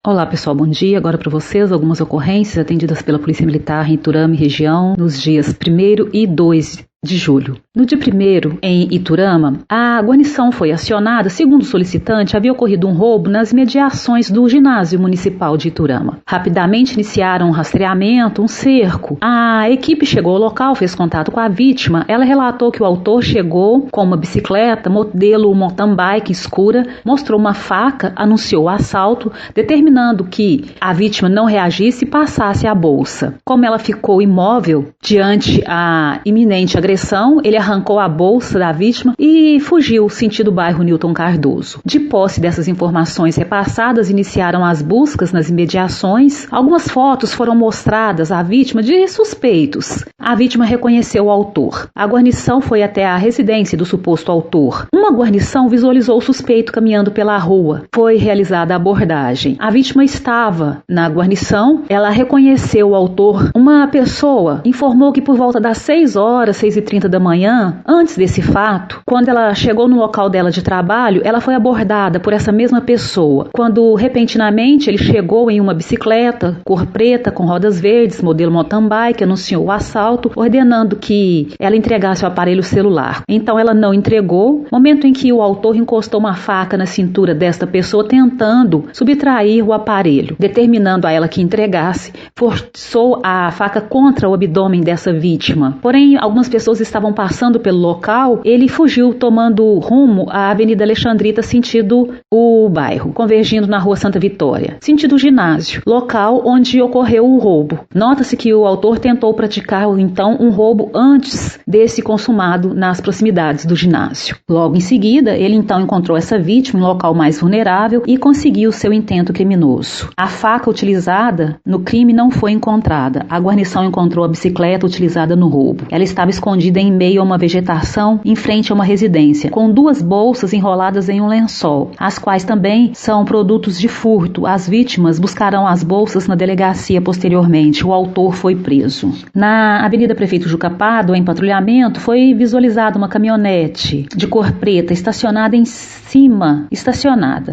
Olá pessoal, bom dia. Agora para vocês algumas ocorrências atendidas pela Polícia Militar em Iturama e região nos dias 1º e 2 de julho. No dia 1º, em Iturama, a guarnição foi acionada. Segundo o solicitante, havia ocorrido um roubo nas mediações do ginásio municipal de Iturama. Rapidamente iniciaram um rastreamento, um cerco. A equipe chegou ao local, fez contato com a vítima. Ela relatou que o autor chegou com uma bicicleta, modelo mountain bike escura, mostrou uma faca, anunciou o assalto, determinando que a vítima não reagisse e passasse a bolsa. Como ela ficou imóvel diante a iminente agressão, ele arrancou a bolsa da vítima e fugiu, sentido o bairro Newton Cardoso. De posse dessas informações repassadas, iniciaram as buscas nas imediações. Algumas fotos foram mostradas à vítima de suspeitos. A vítima reconheceu o autor. A guarnição foi até a residência do suposto autor. Uma guarnição visualizou o suspeito caminhando pela rua. Foi realizada a abordagem. A vítima estava na guarnição. Ela reconheceu o autor. Uma pessoa informou que por volta das 6h30 da manhã, antes desse fato, quando ela chegou no local dela de trabalho, ela foi abordada por essa mesma pessoa. Quando repentinamente ele chegou em uma bicicleta, cor preta, com rodas verdes, modelo mountain bike, anunciou o assalto, ordenando que ela entregasse o aparelho celular. Então ela não entregou, momento em que o autor encostou uma faca na cintura desta pessoa, tentando subtrair o aparelho. Determinando a ela que entregasse, forçou a faca contra o abdômen dessa vítima. Porém, algumas pessoas estavam passando pelo local, ele fugiu tomando rumo à Avenida Alexandrita, sentido o bairro, convergindo na Rua Santa Vitória, sentido o ginásio, local onde ocorreu o roubo. Nota-se que o autor tentou praticar então um roubo antes desse consumado nas proximidades do ginásio. Logo em seguida, ele então encontrou essa vítima em um local mais vulnerável e conseguiu seu intento criminoso. A faca utilizada no crime não foi encontrada. A guarnição encontrou a bicicleta utilizada no roubo. Ela estava escondida em meio a uma vegetação em frente a uma residência, com 2 bolsas enroladas em um lençol, as quais também são produtos de furto. As vítimas buscarão as bolsas na delegacia posteriormente. O autor foi preso. Na Avenida Prefeito Juca Pádua, em patrulhamento, foi visualizada uma caminhonete de cor preta estacionada.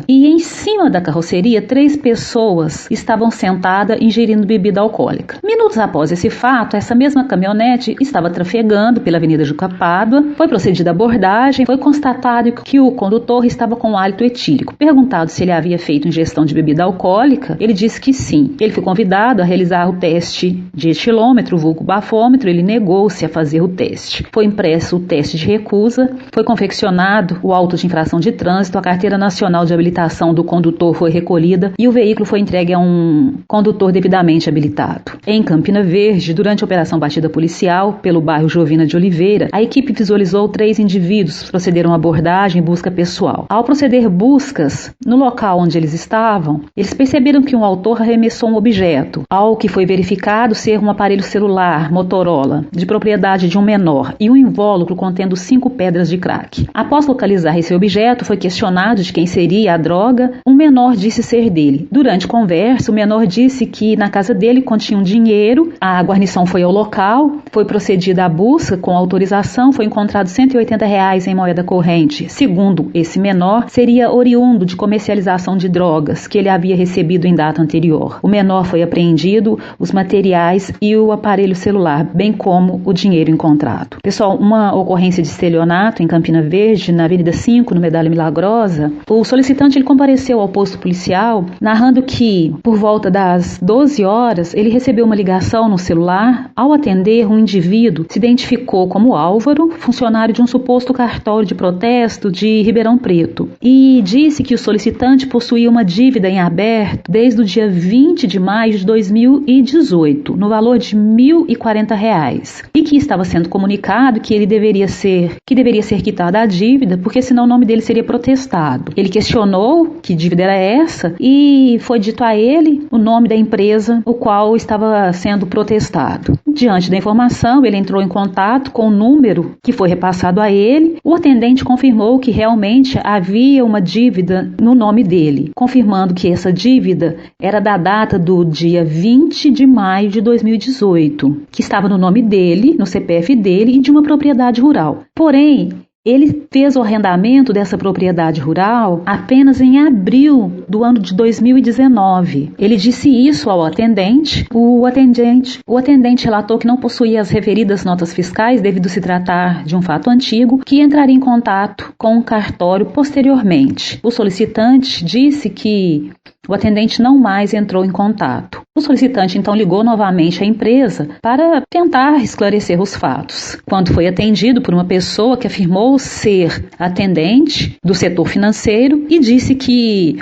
E em cima da carroceria, 3 pessoas estavam sentadas ingerindo bebida alcoólica. Minutos após esse fato, essa mesma caminhonete estava trafegando pela Avenida Juca Pádua. Foi procedida a abordagem, foi constatado que o condutor estava com hálito etílico. Perguntado se ele havia feito ingestão de bebida alcoólica, ele disse que sim. Ele foi convidado a realizar o teste de etilômetro, vulgo bafômetro. Ele negou-se a fazer o teste. Foi impresso o teste de recusa, foi confeccionado o auto de infração de trânsito, a carteira nacional de habilitação do condutor foi recolhida e o veículo foi entregue a um condutor devidamente habilitado. Em Campina Verde, durante a operação batida policial pelo bairro Jovina de Oliveira, a equipe visualizou 3 indivíduos, procederam à abordagem e busca pessoal. Ao proceder buscas no local onde eles estavam, eles perceberam que um autor arremessou um objeto, ao que foi verificado ser um aparelho celular Motorola, de propriedade de um menor, e um invólucro contendo 5 pedras de crack. Após localizar esse objeto, foi questionado de quem seria a droga. Um menor disse ser dele. Durante conversa, o menor disse que na casa dele continha um dinheiro. A guarnição foi ao local, foi procedida a busca com autorização, foi encontrado R$180 em moeda corrente. Segundo esse menor, seria oriundo de comercialização de drogas que ele havia recebido em data anterior. O menor foi apreendido, os materiais e o aparelho celular, bem como o dinheiro encontrado. Pessoal, uma ocorrência de estelionato em Campina Verde, na Avenida 5, no Medalha Milagrosa. O solicitante ele compareceu ao posto policial, narrando que, por volta das 12 horas, ele recebeu uma ligação no celular. Ao atender, um indivíduo se identificou como Álvaro, funcionário de um suposto cartório de protesto de Ribeirão Preto, e disse que o solicitante possuía uma dívida em aberto desde o dia 20 de maio de 2018, no valor de R$1.040, e que estava sendo comunicado que ele deveria ser quitada a dívida, porque senão o nome dele seria protestado. Ele questionou que dívida era essa e foi dito a ele o nome da empresa o qual estava sendo protestado. Diante da informação, ele entrou em contato com o número que foi repassado a ele. O atendente confirmou que realmente havia uma dívida no nome dele, confirmando que essa dívida era da data do dia 20 de maio de 2018, que estava no nome dele, no CPF dele e de uma propriedade rural. Porém, Ele fez o arrendamento dessa propriedade rural apenas em abril do ano de 2019. Ele disse isso ao atendente. O atendente relatou que não possuía as referidas notas fiscais devido se tratar de um fato antigo, que entraria em contato com o cartório posteriormente. O solicitante disse que o atendente não mais entrou em contato. O solicitante então ligou novamente à empresa para tentar esclarecer os fatos. Quando foi atendido por uma pessoa que afirmou ser atendente do setor financeiro e disse que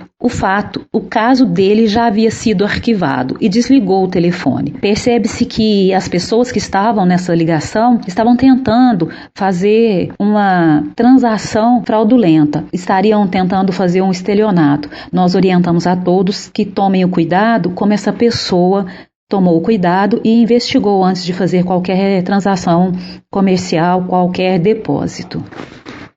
o caso dele já havia sido arquivado e desligou o telefone. Percebe-se que as pessoas que estavam nessa ligação estavam tentando fazer uma transação fraudulenta, estariam tentando fazer um estelionato. Nós orientamos a todos que tomem o cuidado como essa pessoa tomou o cuidado e investigou antes de fazer qualquer transação comercial, qualquer depósito.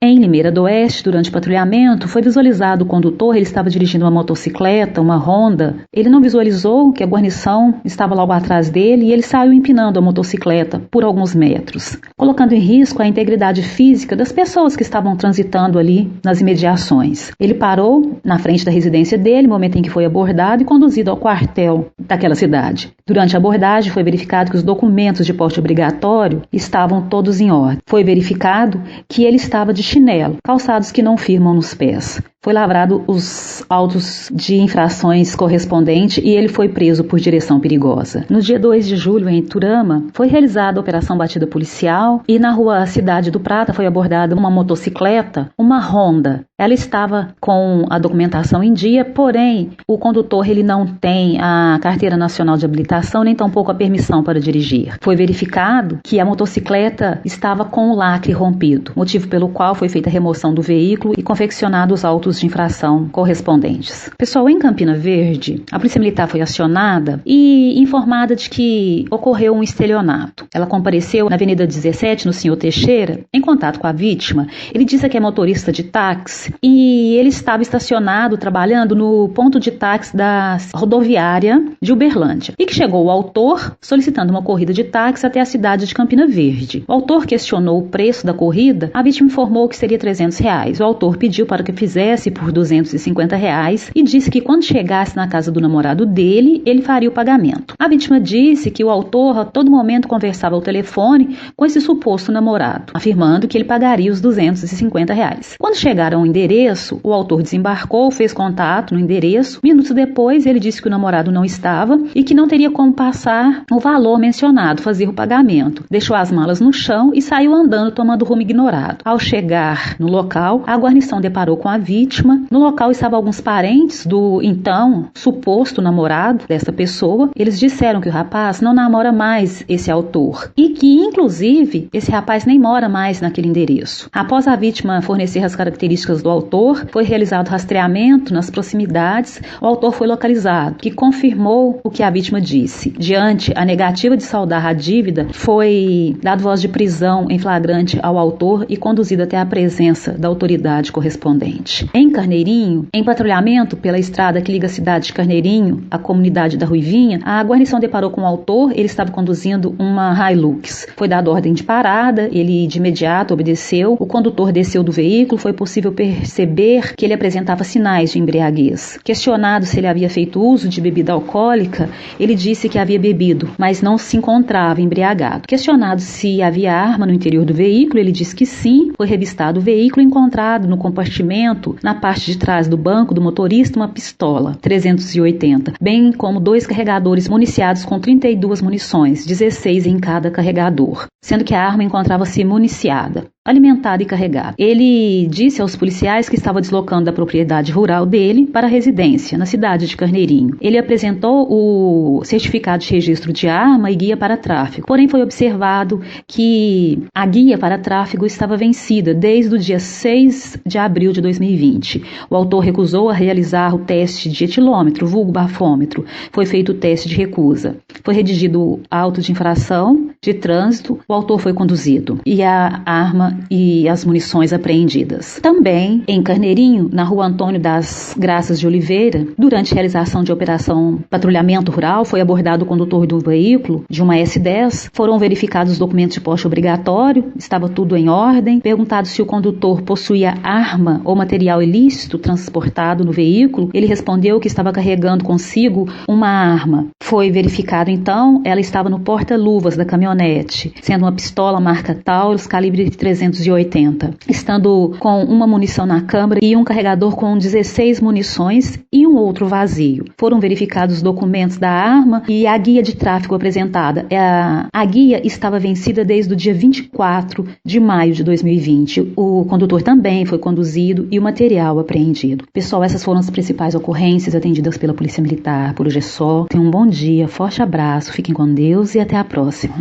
Em Limeira do Oeste, durante o patrulhamento, foi visualizado o condutor. Ele estava dirigindo uma motocicleta, uma Honda. Ele não visualizou que a guarnição estava logo atrás dele e ele saiu empinando a motocicleta por alguns metros, colocando em risco a integridade física das pessoas que estavam transitando ali nas imediações. Ele parou na frente da residência dele, no momento em que foi abordado e conduzido ao quartel daquela cidade. Durante a abordagem, foi verificado que os documentos de porte obrigatório estavam todos em ordem. Foi verificado que ele estava de chinelo, calçados que não firmam nos pés. Foi lavrado os autos de infrações correspondentes e ele foi preso por direção perigosa. No dia 2 de julho, em Iturama, foi realizada a operação batida policial e na rua Cidade do Prata foi abordada uma motocicleta, uma Honda. Ela estava com a documentação em dia, porém o condutor ele não tem a carteira nacional de habilitação nem tampouco a permissão para dirigir. Foi verificado que a motocicleta estava com o lacre rompido, motivo pelo qual foi feita a remoção do veículo e confeccionados os autos de infração correspondentes. Pessoal, em Campina Verde, a Polícia Militar foi acionada e informada de que ocorreu um estelionato. Ela compareceu na Avenida 17, no Senhor Teixeira, em contato com a vítima. Ele disse que é motorista de táxi e ele estava estacionado, trabalhando no ponto de táxi da rodoviária de Uberlândia e que chegou o autor solicitando uma corrida de táxi até a cidade de Campina Verde. O autor questionou o preço da corrida, a vítima informou que seria R$300. O autor pediu para que fizesse por R$250 e disse que quando chegasse na casa do namorado dele, ele faria o pagamento. A vítima disse que o autor a todo momento conversava ao telefone com esse suposto namorado, afirmando que ele pagaria os R$250. Quando chegaram ao endereço, o autor desembarcou, fez contato no endereço. Minutos depois, ele disse que o namorado não estava e que não teria como passar o valor mencionado, fazer o pagamento. Deixou as malas no chão e saiu andando tomando rumo ignorado. Ao chegar no local, a guarnição deparou com a vítima. No local estavam alguns parentes do então suposto namorado dessa pessoa. Eles disseram que o rapaz não namora mais esse autor e que, inclusive, esse rapaz nem mora mais naquele endereço. Após a vítima fornecer as características do autor, foi realizado rastreamento nas proximidades. O autor foi localizado, que confirmou o que a vítima disse. Diante a negativa de saldar a dívida, foi dado voz de prisão em flagrante ao autor e conduzido até a presença da autoridade correspondente. Em Carneirinho, em patrulhamento pela estrada que liga a cidade de Carneirinho à comunidade da Ruivinha, a guarnição deparou com o autor. Ele estava conduzindo uma Hilux. Foi dada ordem de parada, ele de imediato obedeceu. O condutor desceu do veículo, foi possível perceber que ele apresentava sinais de embriaguez. Questionado se ele havia feito uso de bebida alcoólica, ele disse que havia bebido, mas não se encontrava embriagado. Questionado se havia arma no interior do veículo, ele disse que sim. Foi revistado o veículo, encontrado no compartimento, na parte de trás do banco do motorista, uma pistola 380, bem como 2 carregadores municiados com 32 munições, 16 em cada carregador, sendo que a arma encontrava-se municiada, alimentada e carregada. Ele disse aos policiais que estava deslocando da propriedade rural dele para a residência, na cidade de Carneirinho. Ele apresentou o certificado de registro de arma e guia para tráfego, porém foi observado que a guia para tráfego estava vencida desde o dia 6 de abril de 2020. O autor recusou a realizar o teste de etilômetro, vulgo bafômetro. Foi feito o teste de recusa. Foi redigido auto de infração de trânsito, o autor foi conduzido e a arma e as munições apreendidas. Também em Carneirinho, na rua Antônio das Graças de Oliveira, durante a realização de operação patrulhamento rural, foi abordado o condutor do veículo, de uma S10, foram verificados os documentos de porte obrigatório, estava tudo em ordem, perguntado se o condutor possuía arma ou material ilícito transportado no veículo, ele respondeu que estava carregando consigo uma arma. Foi verificado então, ela estava no porta-luvas da caminhonete, sendo uma pistola marca Taurus, calibre 380, estando com uma munição na câmara e um carregador com 16 munições e um outro vazio. Foram verificados os documentos da arma e a guia de tráfego apresentada. A guia estava vencida desde o dia 24 de maio de 2020. O condutor também foi conduzido e o material apreendido. Pessoal, essas foram as principais ocorrências atendidas pela Polícia Militar. Por hoje é só. Tenham um bom dia, forte abraço, fiquem com Deus e até a próxima.